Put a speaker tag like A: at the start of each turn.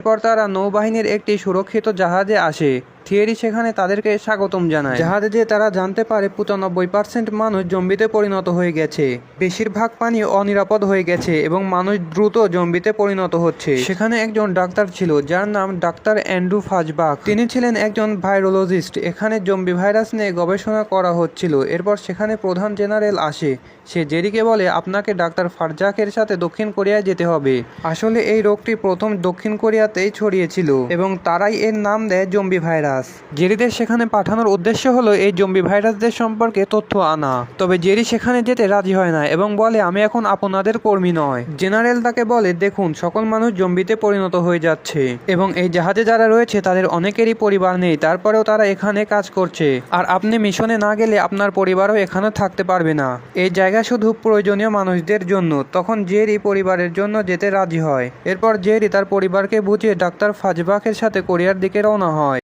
A: এরপর তারা নৌবাহিনীর একটি সুরক্ষিত জাহাজে আসে। থিয়েরি সেখানে তাদেরকে স্বাগতম জানায়। জাহাজে যে তারা জানতে পারে 95% মানুষ জম্বিতে পরিণত হয়ে গেছে। বেশিরভাগ পানি অনিরাপদ হয়ে গেছে এবং মানুষ দ্রুত জম্বিতে পরিণত হচ্ছে। সেখানে একজন ডাক্তার ছিল যার নাম ডাক্তার অ্যান্ড্রু ফাজবাক। তিনি ছিলেন একজন ভাইরোলজিস্ট। এখানে জম্বি ভাইরাস নিয়ে গবেষণা করা হচ্ছিল। এরপর সেখানে প্রধান জেনারেল আসে। সে জেরিকে বলে, আপনাকে ডাক্তার ফারজাকের সাথে দক্ষিণ কোরিয়ায় যেতে হবে। আসলে এই রোগটি প্রথম দক্ষিণ কোরিয়াতেই ছড়িয়েছিল এবং তারাই এর নাম দেয় জম্বি ভাইরাস। জেরিদের সেখানে পাঠানোর উদ্দেশ্য হলো এই জম্বি ভাইরাসদের সম্পর্কে তথ্য আনা। তবে জেরি সেখানে যেতে রাজি হয় না এবং বলে, আমি এখন আপনাদের কর্মী নয়। জেনারেল তাকে বলে, দেখুন সকল মানুষ জম্বিতে পরিণত হয়ে যাচ্ছে এবং এই জাহাজে যারা রয়েছে তাদের অনেকেরই পরিবার নেই, তারপরেও তারা এখানে কাজ করছে। আর আপনি মিশনে না গেলে আপনার পরিবারও এখানে থাকতে পারবে না। এই জায়গা শুধু প্রয়োজনীয় মানুষদের জন্য। তখন জেরি পরিবারের জন্য যেতে রাজি হয়। এরপর জেরি তার পরিবারকে বুঝিয়ে ডাক্তার ফাজবাকের সাথে কোরিয়ার দিকে রওনা হয়।